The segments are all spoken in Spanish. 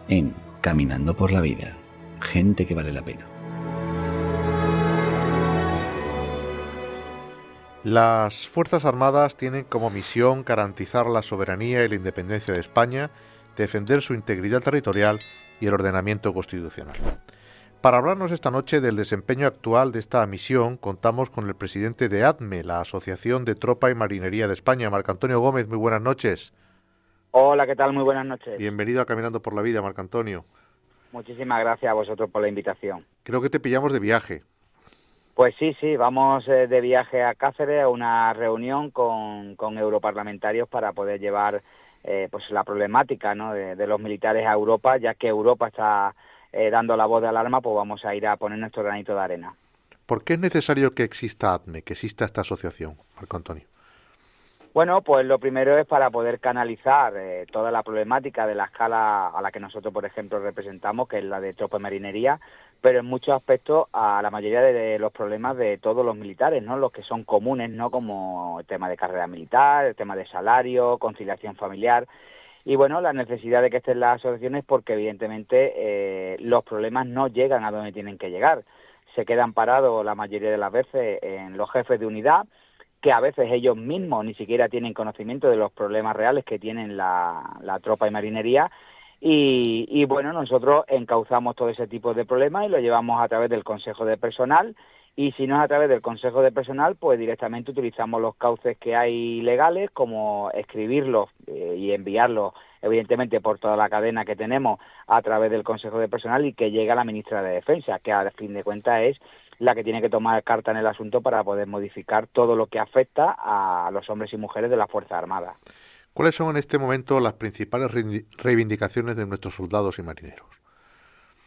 en Caminando por la Vida. Gente que vale la pena. Las Fuerzas Armadas tienen como misión garantizar la soberanía y la independencia de España, defender su integridad territorial y el ordenamiento constitucional. Para hablarnos esta noche del desempeño actual de esta misión, contamos con el presidente de ATME, la Asociación de Tropa y Marinería de España, Marco Antonio Gómez. Muy buenas noches. Hola, ¿qué tal? Muy buenas noches. Bienvenido a Caminando por la Vida, Marco Antonio. Muchísimas gracias a vosotros por la invitación. Creo que te pillamos de viaje. Pues sí, vamos de viaje a Cáceres a una reunión con europarlamentarios para poder llevar pues la problemática, ¿no?, de los militares a Europa, ya que Europa está dando la voz de alarma, pues vamos a ir a poner nuestro granito de arena. ¿Por qué es necesario que exista ATME, que exista esta asociación, Marco Antonio? Bueno, pues lo primero es para poder canalizar toda la problemática de la escala a la que nosotros, por ejemplo, representamos, que es la de tropa y marinería, pero en muchos aspectos a la mayoría de los problemas de todos los militares, ¿no?, los que son comunes, ¿no?, como el tema de carrera militar, el tema de salario, conciliación familiar. Y bueno, la necesidad de que estén las asociaciones porque evidentemente los problemas no llegan a donde tienen que llegar. Se quedan parados la mayoría de las veces en los jefes de unidad, que a veces ellos mismos ni siquiera tienen conocimiento de los problemas reales que tienen la tropa y marinería. Y bueno, nosotros encauzamos todo ese tipo de problemas y lo llevamos a través del Consejo de Personal, y si no es a través del Consejo de Personal, pues directamente utilizamos los cauces que hay legales, como escribirlos y enviarlos, evidentemente, por toda la cadena que tenemos a través del Consejo de Personal y que llega a la ministra de Defensa, que a fin de cuentas es la que tiene que tomar carta en el asunto para poder modificar todo lo que afecta a los hombres y mujeres de la Fuerza Armada. ¿Cuáles son en este momento las principales reivindicaciones de nuestros soldados y marineros?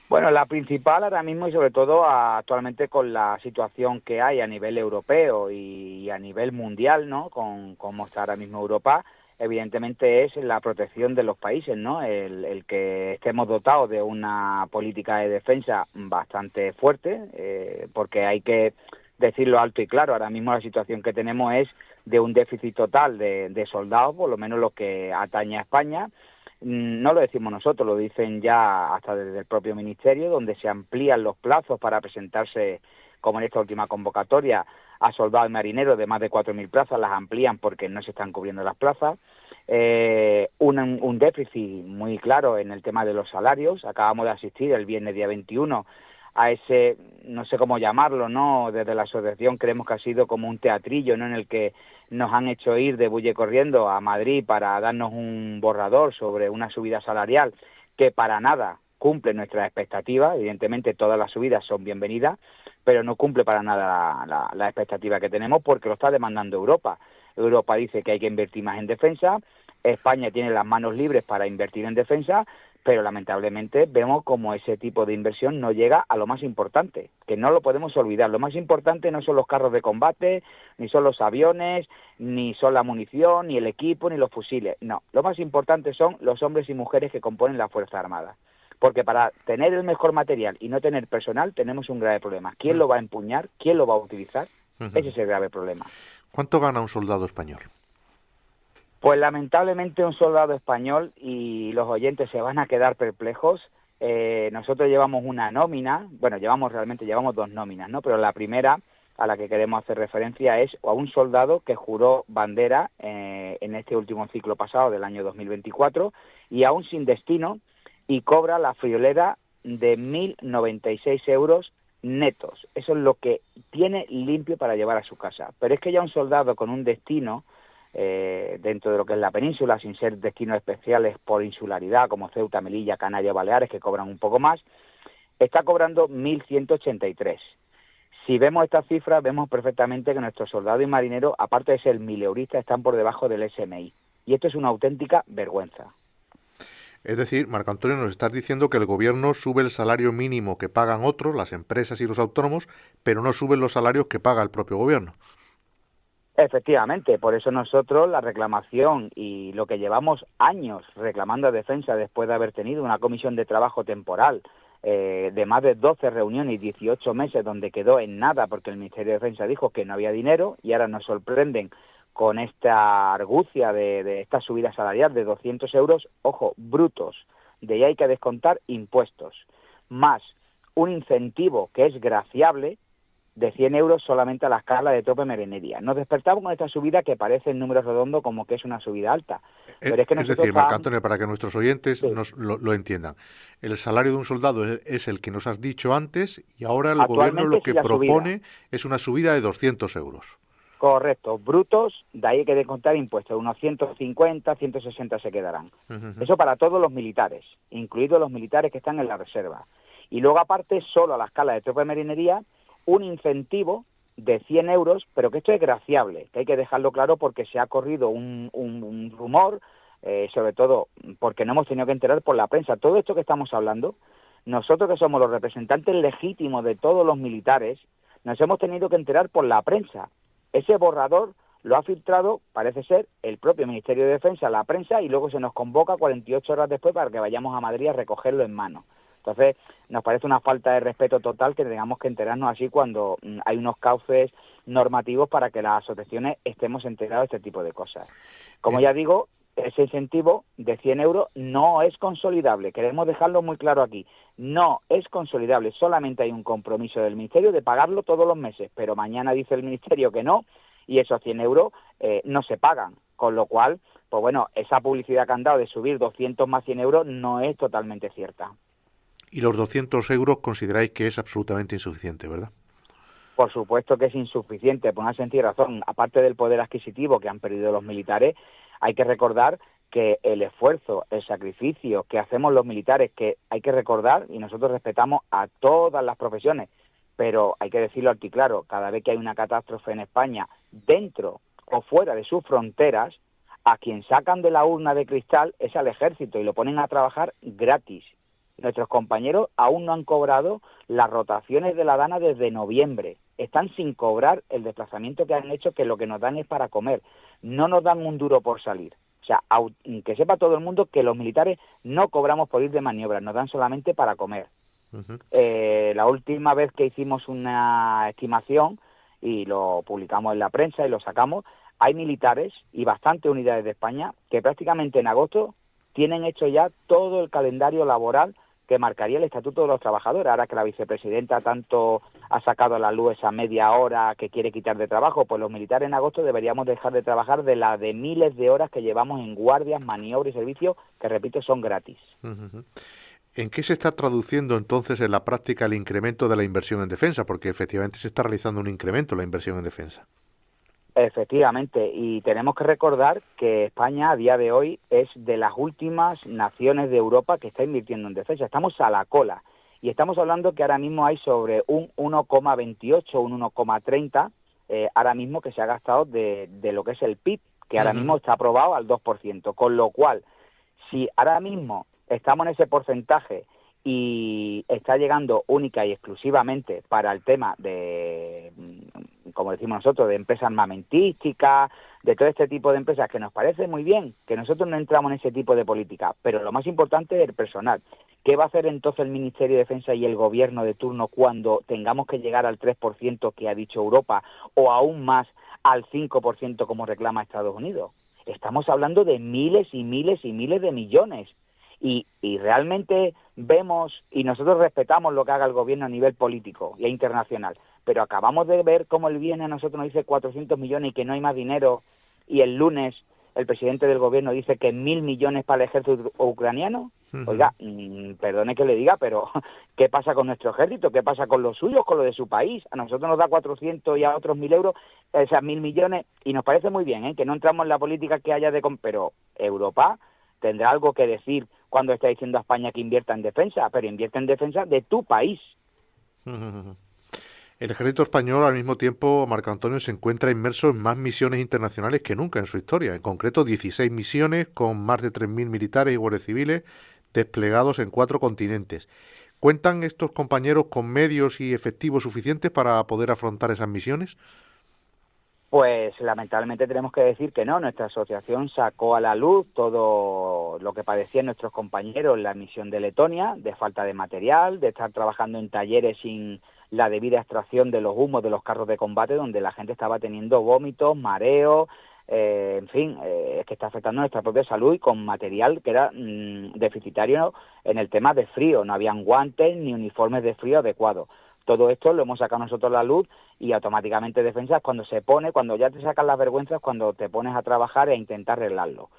Bueno, la principal ahora mismo y sobre todo actualmente con la situación que hay a nivel europeo y a nivel mundial, ¿no?, con cómo está ahora mismo Europa, evidentemente es la protección de los países, ¿no?, el que estemos dotados de una política de defensa bastante fuerte, porque hay que decirlo alto y claro, ahora mismo la situación que tenemos es de un déficit total de soldados, por lo menos lo que atañe a España. No lo decimos nosotros, lo dicen ya hasta desde el propio Ministerio, donde se amplían los plazos para presentarse, como en esta última convocatoria, a soldados y marineros de más de 4.000 plazas, las amplían porque no se están cubriendo las plazas. Un déficit muy claro en el tema de los salarios. Acabamos de asistir el viernes día 21 a ese, no sé cómo llamarlo, ¿no?, desde la asociación creemos que ha sido como un teatrillo, ¿no?, en el que nos han hecho ir de bulle corriendo a Madrid para darnos un borrador sobre una subida salarial que para nada cumple nuestras expectativas. Evidentemente todas las subidas son bienvenidas, pero no cumple para nada la expectativa que tenemos porque lo está demandando Europa. Europa dice que hay que invertir más en defensa, España tiene las manos libres para invertir en defensa, pero lamentablemente vemos como ese tipo de inversión no llega a lo más importante, que no lo podemos olvidar. Lo más importante no son los carros de combate, ni son los aviones, ni son la munición, ni el equipo, ni los fusiles. No, lo más importante son los hombres y mujeres que componen la Fuerza Armada. Porque para tener el mejor material y no tener personal tenemos un grave problema. ¿Quién lo va a empuñar? ¿Quién lo va a utilizar? Ese es el grave problema. ¿Cuánto gana un soldado español? Pues lamentablemente un soldado español, y los oyentes se van a quedar perplejos, nosotros llevamos una nómina, bueno, llevamos dos nóminas, ¿no? Pero la primera a la que queremos hacer referencia es a un soldado que juró bandera en este último ciclo pasado del año 2024 y aún sin destino, y cobra la friolera de 1.096 euros netos. Eso es lo que tiene limpio para llevar a su casa. Pero es que ya un soldado con un destino dentro de lo que es la península, sin ser destinos especiales por insularidad, como Ceuta, Melilla, Canarias, Baleares, que cobran un poco más, está cobrando 1.183. Si vemos estas cifras, vemos perfectamente que nuestros soldados y marineros, aparte de ser mileuristas, están por debajo del SMI. Y esto es una auténtica vergüenza. Es decir, Marco Antonio, nos estás diciendo que el gobierno sube el salario mínimo que pagan otros, las empresas y los autónomos, pero no suben los salarios que paga el propio gobierno. Efectivamente, por eso nosotros la reclamación y lo que llevamos años reclamando a Defensa después de haber tenido una comisión de trabajo temporal de más de 12 reuniones y 18 meses donde quedó en nada porque el Ministerio de Defensa dijo que no había dinero, y ahora nos sorprenden con esta argucia de esta subida salarial de 200 euros, ojo, brutos, de ahí hay que descontar impuestos, más un incentivo que es graciable de 100 euros solamente a la escala de tope merinería. Nos despertamos con esta subida que parece en números redondos como que es una subida alta. Pero es que Es nosotros decir, Marco Antonio, para que nuestros oyentes sí, lo entiendan, el salario de un soldado es el que nos has dicho antes y ahora el gobierno lo actualmente que sigue a subida. propone es una subida de 200 euros. Correcto, brutos, de ahí hay que descontar impuestos, unos 150, 160 se quedarán. Uh-huh. Eso para todos los militares, incluidos los militares que están en la reserva. Y luego aparte, solo a la escala de tropa de marinería, un incentivo de 100 euros, pero que esto es graciable, que hay que dejarlo claro porque se ha corrido un rumor, sobre todo porque no hemos tenido que enterar por la prensa. Todo esto que estamos hablando, nosotros que somos los representantes legítimos de todos los militares, nos hemos tenido que enterar por la prensa. Ese borrador lo ha filtrado, parece ser, el propio Ministerio de Defensa a la prensa y luego se nos convoca 48 horas después para que vayamos a Madrid a recogerlo en mano. Entonces, nos parece una falta de respeto total que tengamos que enterarnos así cuando hay unos cauces normativos para que las asociaciones estemos enterados de este tipo de cosas. Como ya digo, ese incentivo de 100 euros no es consolidable. Queremos dejarlo muy claro aquí. No es consolidable. Solamente hay un compromiso del Ministerio de pagarlo todos los meses. Pero mañana dice el Ministerio que no y esos 100 euros no se pagan. Con lo cual, pues bueno, esa publicidad que han dado de subir 200 más 100 euros no es totalmente cierta. Y los 200 euros consideráis que es absolutamente insuficiente, ¿verdad? Por supuesto que es insuficiente, por una sencilla razón. Aparte del poder adquisitivo que han perdido los militares, hay que recordar que el esfuerzo, el sacrificio que hacemos los militares, que hay que recordar, y nosotros respetamos a todas las profesiones, pero hay que decirlo alto y claro, cada vez que hay una catástrofe en España, dentro o fuera de sus fronteras, a quien sacan de la urna de cristal es al ejército y lo ponen a trabajar gratis. Nuestros compañeros aún no han cobrado las rotaciones de la Dana desde noviembre. Están sin cobrar el desplazamiento que han hecho, que lo que nos dan es para comer. No nos dan un duro por salir. O sea, que sepa todo el mundo que los militares no cobramos por ir de maniobra, nos dan solamente para comer. Uh-huh. La última vez que hicimos una estimación, y lo publicamos en la prensa y lo sacamos, hay militares y bastantes unidades de España que prácticamente en agosto tienen hecho ya todo el calendario laboral que marcaría el Estatuto de los Trabajadores. Ahora que la vicepresidenta tanto ha sacado a la luz esa media hora que quiere quitar de trabajo, pues los militares en agosto deberíamos dejar de trabajar de la de miles de horas que llevamos en guardias, maniobras y servicios, que repito, son gratis. Uh-huh. ¿En qué se está traduciendo entonces en la práctica el incremento de la inversión en defensa? Porque efectivamente se está realizando un incremento en la inversión en defensa. Efectivamente, y tenemos que recordar que España a día de hoy es de las últimas naciones de Europa que está invirtiendo en defensa. Estamos a la cola y estamos hablando que ahora mismo hay sobre un 1,28, un 1,30 ahora mismo que se ha gastado de lo que es el PIB, que ahora mismo está aprobado al 2%, con lo cual, si ahora mismo estamos en ese porcentaje y está llegando única y exclusivamente para el tema de, como decimos nosotros, de empresas armamentísticas, de todo este tipo de empresas, que nos parece muy bien, que nosotros no entramos en ese tipo de política, pero lo más importante es el personal. ¿Qué va a hacer entonces el Ministerio de Defensa y el gobierno de turno cuando tengamos que llegar al 3% que ha dicho Europa o aún más al 5% como reclama Estados Unidos? Estamos hablando de miles y miles y miles de millones. Y realmente vemos, y nosotros respetamos lo que haga el gobierno a nivel político y internacional, pero acabamos de ver cómo el viernes a nosotros nos dice 400 millones y que no hay más dinero, y el lunes el presidente del gobierno dice que 1.000 millones para el ejército ucraniano. Oiga, perdone que le diga, pero ¿qué pasa con nuestro ejército? ¿Qué pasa con los suyos, con lo de su país? A nosotros nos da 400 y a otros 1.000 euros, esas 1.000 millones, y nos parece muy bien, que no entramos en la política que haya de... Pero Europa tendrá algo que decir cuando está diciendo a España que invierta en defensa, pero invierte en defensa de tu país. El ejército español al mismo tiempo, Marco Antonio, se encuentra inmerso en más misiones internacionales que nunca en su historia. En concreto, 16 misiones con más de 3.000 militares y guardias civiles desplegados en 4 continentes. ¿Cuentan estos compañeros con medios y efectivos suficientes para poder afrontar esas misiones? Pues lamentablemente tenemos que decir que no. Nuestra asociación sacó a la luz todo lo que padecían nuestros compañeros en la misión de Letonia, de falta de material, de estar trabajando en talleres sin la debida extracción de los humos de los carros de combate, donde la gente estaba teniendo vómitos, mareos, en fin, es que está afectando nuestra propia salud y con material que era deficitario en el tema de frío. No habían guantes ni uniformes de frío adecuados. Todo esto lo hemos sacado nosotros a la luz y automáticamente Defensa es cuando ya te sacan las vergüenzas, cuando te pones a trabajar e intentar arreglarlo.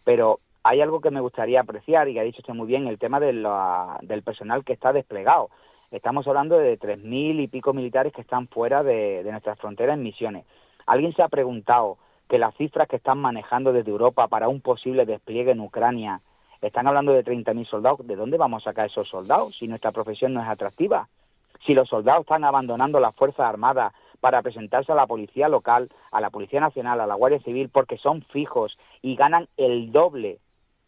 Pero hay algo que me gustaría apreciar y que ha dicho usted muy bien, el tema del personal que está desplegado. Estamos hablando de 3.000 y pico militares que están fuera de nuestras fronteras en misiones. ¿Alguien se ha preguntado que las cifras que están manejando desde Europa para un posible despliegue en Ucrania, están hablando de 30.000 soldados? ¿De dónde vamos a sacar esos soldados si nuestra profesión no es atractiva? Si los soldados están abandonando las Fuerzas Armadas para presentarse a la Policía Local, a la Policía Nacional, a la Guardia Civil, porque son fijos y ganan el doble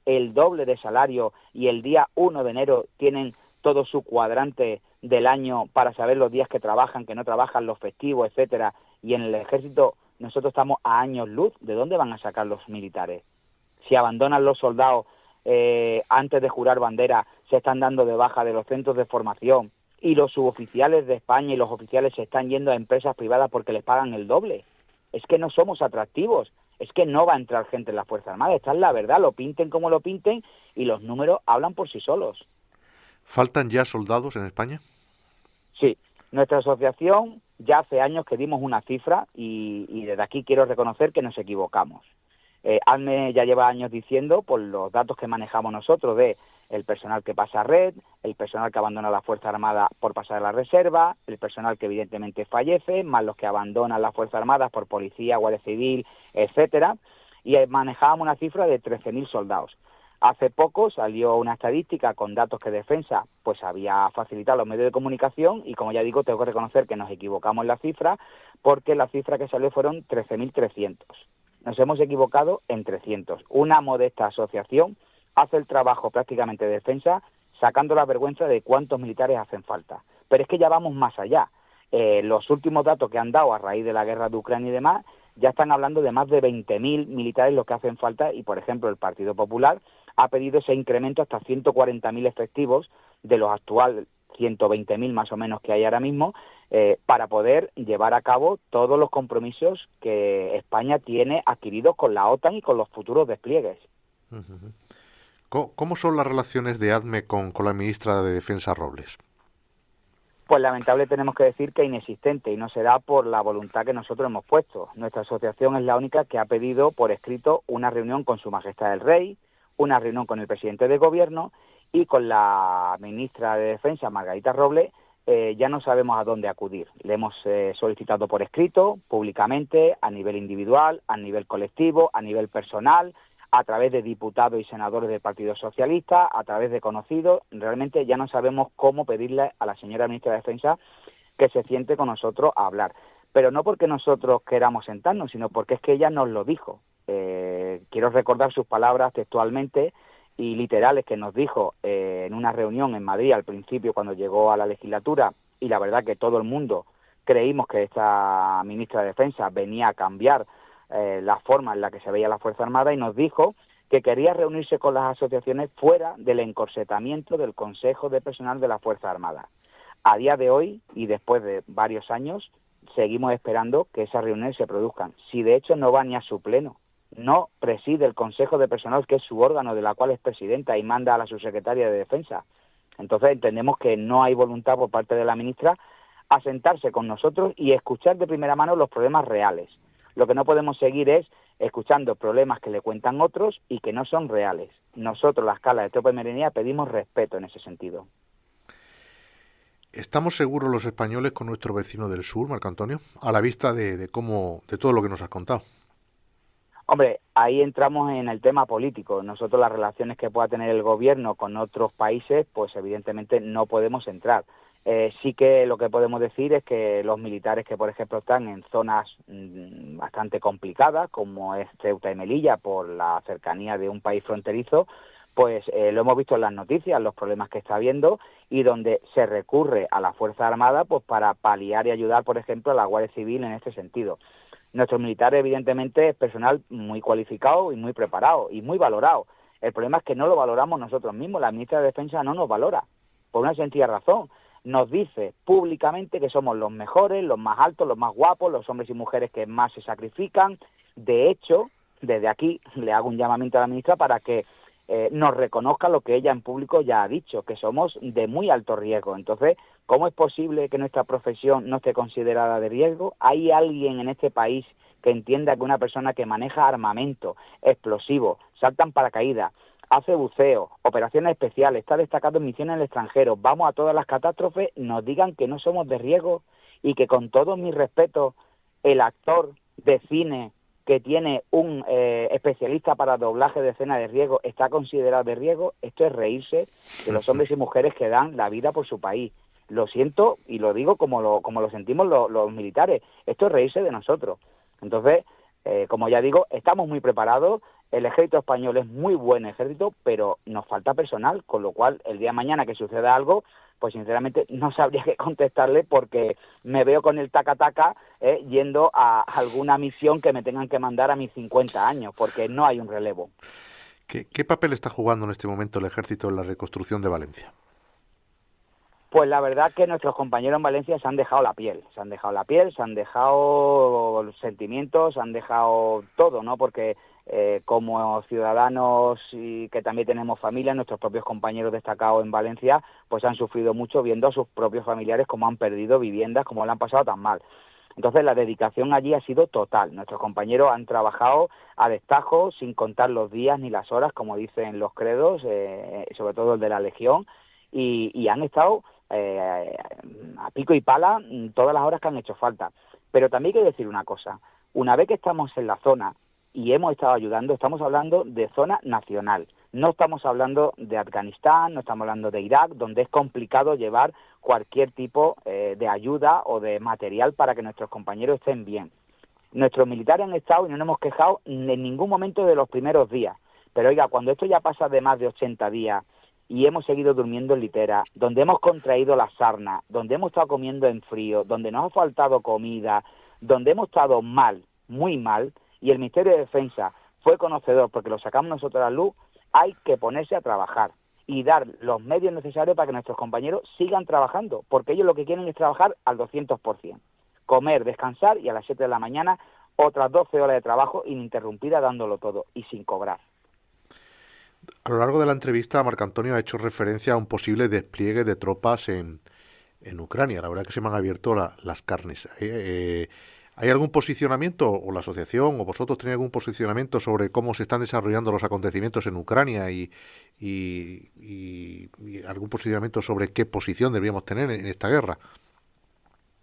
de salario, y el día 1 de enero tienen todo su cuadrante del año para saber los días que trabajan, que no trabajan, los festivos, etcétera, y en el Ejército nosotros estamos a años luz? ¿De dónde van a sacar los militares? Si abandonan los soldados antes de jurar bandera, se están dando de baja de los centros de formación, y los suboficiales de España y los oficiales se están yendo a empresas privadas porque les pagan el doble. Es que no somos atractivos, es que no va a entrar gente en las Fuerzas Armadas, esta es la verdad, lo pinten como lo pinten y los números hablan por sí solos. ¿Faltan ya soldados en España? Sí, nuestra asociación ya hace años que dimos una cifra y desde aquí quiero reconocer que nos equivocamos. ADME ya lleva años diciendo, por los datos que manejamos nosotros, de el personal que pasa a red, el personal que abandona la Fuerza Armada por pasar a la reserva, el personal que evidentemente fallece, más los que abandonan las Fuerzas Armadas por policía, Guardia Civil, etcétera, y manejábamos una cifra de 13.000 soldados. Hace poco salió una estadística con datos que Defensa pues había facilitado a los medios de comunicación y, como ya digo, tengo que reconocer que nos equivocamos en la cifra, porque la cifra que salió fueron 13.300. Nos hemos equivocado en 300. Una modesta asociación hace el trabajo prácticamente de Defensa sacando la vergüenza de cuántos militares hacen falta. Pero es que ya vamos más allá. Los últimos datos que han dado a raíz de la guerra de Ucrania y demás ya están hablando de más de 20.000 militares los que hacen falta, y, por ejemplo, el Partido Popular ha pedido ese incremento hasta 140.000 efectivos de los actuales 120.000 más o menos que hay ahora mismo, para poder llevar a cabo todos los compromisos que España tiene adquiridos con la OTAN y con los futuros despliegues. ¿Cómo son las relaciones de ADME con la ministra de Defensa, Robles? Pues lamentable tenemos que decir que inexistente, y no será por la voluntad que nosotros hemos puesto. Nuestra asociación es la única que ha pedido por escrito una reunión con Su Majestad el Rey, una reunión con el presidente del Gobierno y con la ministra de Defensa, Margarita Robles. Ya no sabemos a dónde acudir. Le hemos solicitado por escrito, públicamente, a nivel individual, a nivel colectivo, a nivel personal, a través de diputados y senadores del Partido Socialista, a través de conocidos. Realmente ya no sabemos cómo pedirle a la señora ministra de Defensa que se siente con nosotros a hablar. Pero no porque nosotros queramos sentarnos, sino porque es que ella nos lo dijo. Quiero recordar sus palabras textualmente y literales que nos dijo en una reunión en Madrid al principio cuando llegó a la legislatura, y la verdad que todo el mundo creímos que esta ministra de Defensa venía a cambiar la forma en la que se veía la Fuerza Armada, y nos dijo que quería reunirse con las asociaciones fuera del encorsetamiento del Consejo de Personal de la Fuerza Armada. A día de hoy, y después de varios años, seguimos esperando que esas reuniones se produzcan. Si de hecho no va ni a su pleno, no preside el Consejo de Personal, que es su órgano, de la cual es presidenta, y manda a la subsecretaria de Defensa. Entonces entendemos que no hay voluntad por parte de la ministra a sentarse con nosotros y escuchar de primera mano los problemas reales. Lo que no podemos seguir es escuchando problemas que le cuentan otros y que no son reales. Nosotros, la escala de tropa de Merenía, pedimos respeto en ese sentido. ¿Estamos seguros los españoles con nuestro vecino del sur, Marco Antonio, a la vista de todo lo que nos has contado? Hombre, ahí entramos en el tema político. Nosotros, las relaciones que pueda tener el gobierno con otros países, pues evidentemente no podemos entrar. Sí que lo que podemos decir es que los militares que, por ejemplo, están en zonas bastante complicadas, como es Ceuta y Melilla, por la cercanía de un país fronterizo, pues lo hemos visto en las noticias, los problemas que está habiendo, y donde se recurre a la Fuerza Armada pues para paliar y ayudar, por ejemplo, a la Guardia Civil en este sentido. Nuestros militares, evidentemente, es personal muy cualificado y muy preparado y muy valorado. El problema es que no lo valoramos nosotros mismos. La ministra de Defensa no nos valora, por una sencilla razón. Nos dice públicamente que somos los mejores, los más altos, los más guapos, los hombres y mujeres que más se sacrifican. De hecho, desde aquí le hago un llamamiento a la ministra para que nos reconozca lo que ella en público ya ha dicho, que somos de muy alto riesgo. Entonces, ¿cómo es posible que nuestra profesión no esté considerada de riesgo? ¿Hay alguien en este país que entienda que una persona que maneja armamento, explosivos, salta en paracaídas, hace buceo, operaciones especiales, está destacado en misiones en el extranjero, vamos a todas las catástrofes, nos digan que no somos de riesgo y que, con todo mi respeto, el actor de cine que tiene un especialista para doblaje de escena de riesgo está considerado de riesgo? Esto es reírse de los hombres y mujeres que dan la vida por su país. Lo siento y lo digo como lo sentimos los militares. Esto es reírse de nosotros. Entonces, como ya digo, estamos muy preparados. El ejército español es muy buen ejército, pero nos falta personal, con lo cual el día de mañana que suceda algo, pues sinceramente no sabría qué contestarle, porque me veo con el taca-taca yendo a alguna misión que me tengan que mandar a mis 50 años, porque no hay un relevo. ¿Qué papel está jugando en este momento el ejército en la reconstrucción de Valencia? Pues la verdad que nuestros compañeros en Valencia se han dejado la piel, se han dejado los sentimientos, se han dejado todo, ¿no? Porque como ciudadanos y que también tenemos familia, nuestros propios compañeros destacados en Valencia pues han sufrido mucho viendo a sus propios familiares cómo han perdido viviendas, cómo lo han pasado tan mal. Entonces la dedicación allí ha sido total. Nuestros compañeros han trabajado a destajo, sin contar los días ni las horas, como dicen los credos, sobre todo el de la Legión, y han estado a pico y pala todas las horas que han hecho falta. Pero también hay que decir una cosa: una vez que estamos en la zona y hemos estado ayudando, estamos hablando de zona nacional. No estamos hablando de Afganistán, no estamos hablando de Irak, donde es complicado llevar cualquier tipo de ayuda o de material para que nuestros compañeros estén bien. Nuestros militares han estado y no nos hemos quejado en ningún momento de los primeros días. Pero oiga, cuando esto ya pasa de más de 80 días y hemos seguido durmiendo en litera, donde hemos contraído la sarna, donde hemos estado comiendo en frío, donde nos ha faltado comida, donde hemos estado mal, muy mal, y el Ministerio de Defensa fue conocedor porque lo sacamos nosotros a la luz, hay que ponerse a trabajar y dar los medios necesarios para que nuestros compañeros sigan trabajando, porque ellos lo que quieren es trabajar al 200%. Comer, descansar y a las 7 de la mañana otras 12 horas de trabajo ininterrumpida dándolo todo y sin cobrar. A lo largo de la entrevista, Marco Antonio ha hecho referencia a un posible despliegue de tropas en Ucrania. La verdad que se me han abierto las carnes. ¿Hay algún posicionamiento, o la asociación, o vosotros tenéis algún posicionamiento sobre cómo se están desarrollando los acontecimientos en Ucrania y algún posicionamiento sobre qué posición deberíamos tener en esta guerra?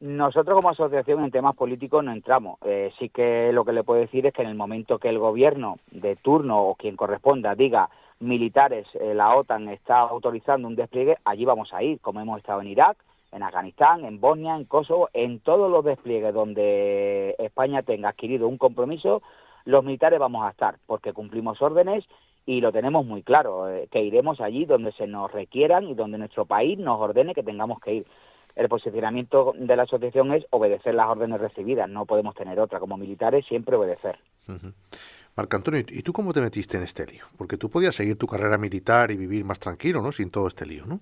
Nosotros como asociación en temas políticos no entramos. Sí que lo que le puedo decir es que en el momento que el gobierno de turno o quien corresponda diga militares, la OTAN está autorizando un despliegue, allí vamos a ir, como hemos estado en Irak, en Afganistán, en Bosnia, en Kosovo, en todos los despliegues donde España tenga adquirido un compromiso, los militares vamos a estar, porque cumplimos órdenes y lo tenemos muy claro, que iremos allí donde se nos requieran y donde nuestro país nos ordene que tengamos que ir. El posicionamiento de la asociación es obedecer las órdenes recibidas, no podemos tener otra. Como militares siempre obedecer. Uh-huh. Marco Antonio, ¿y tú cómo te metiste en este lío? Porque tú podías seguir tu carrera militar y vivir más tranquilo, ¿no? Sin todo este lío, ¿no?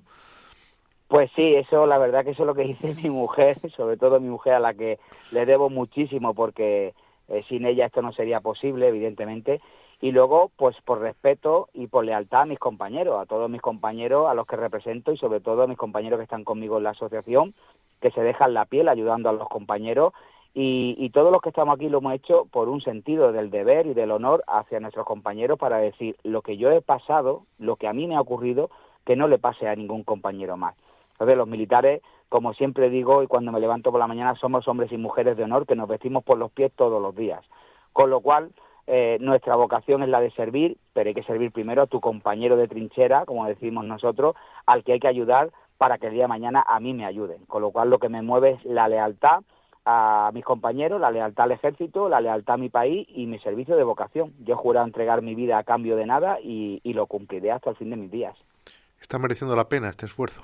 Pues sí, eso, la verdad que eso es lo que dice mi mujer, sobre todo mi mujer, a la que le debo muchísimo, porque sin ella esto no sería posible, evidentemente. Y luego, pues por respeto y por lealtad a mis compañeros, a todos mis compañeros a los que represento y sobre todo a mis compañeros que están conmigo en la asociación, que se dejan la piel ayudando a los compañeros. Y todos los que estamos aquí lo hemos hecho por un sentido del deber y del honor hacia nuestros compañeros, para decir lo que yo he pasado, lo que a mí me ha ocurrido, que no le pase a ningún compañero más. Entonces los militares, como siempre digo y cuando me levanto por la mañana, somos hombres y mujeres de honor que nos vestimos por los pies todos los días. Con lo cual, nuestra vocación es la de servir, pero hay que servir primero a tu compañero de trinchera, como decimos nosotros, al que hay que ayudar para que el día de mañana a mí me ayuden. Con lo cual lo que me mueve es la lealtad a mis compañeros, la lealtad al ejército, la lealtad a mi país y mi servicio de vocación. Yo he jurado entregar mi vida a cambio de nada y lo cumpliré hasta el fin de mis días. ¿Está mereciendo la pena este esfuerzo?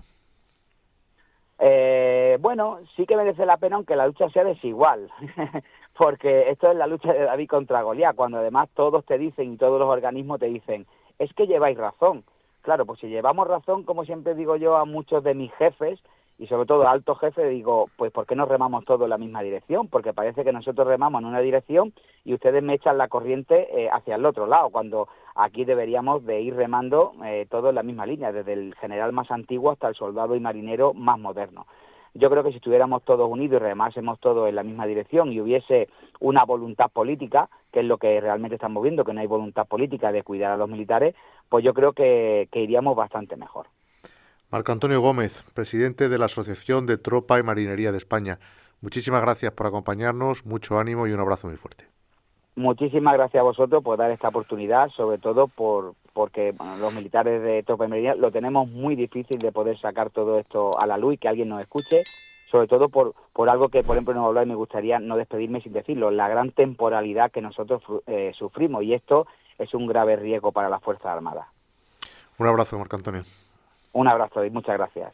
Bueno, sí que merece la pena, aunque la lucha sea desigual, porque esto es la lucha de David contra Goliat, cuando además todos te dicen y todos los organismos te dicen, es que lleváis razón. Claro, pues si llevamos razón, como siempre digo yo a muchos de mis jefes, y sobre todo a altos jefes, digo, pues ¿por qué no remamos todos en la misma dirección? Porque parece que nosotros remamos en una dirección y ustedes me echan la corriente hacia el otro lado, cuando aquí deberíamos de ir remando todos en la misma línea, desde el general más antiguo hasta el soldado y marinero más moderno. Yo creo que si estuviéramos todos unidos y remásemos todos en la misma dirección y hubiese una voluntad política, que es lo que realmente estamos viendo, que no hay voluntad política de cuidar a los militares, pues yo creo que iríamos bastante mejor. Marco Antonio Gómez, presidente de la Asociación de Tropa y Marinería de España. Muchísimas gracias por acompañarnos, mucho ánimo y un abrazo muy fuerte. Muchísimas gracias a vosotros por dar esta oportunidad, sobre todo porque bueno, los militares de Tropa y Marinería lo tenemos muy difícil de poder sacar todo esto a la luz y que alguien nos escuche, sobre todo por algo que, por ejemplo, nos habló y me gustaría no despedirme sin decirlo, la gran temporalidad que nosotros sufrimos, y esto es un grave riesgo para las Fuerzas Armadas. Un abrazo, Marco Antonio. Un abrazo y muchas gracias.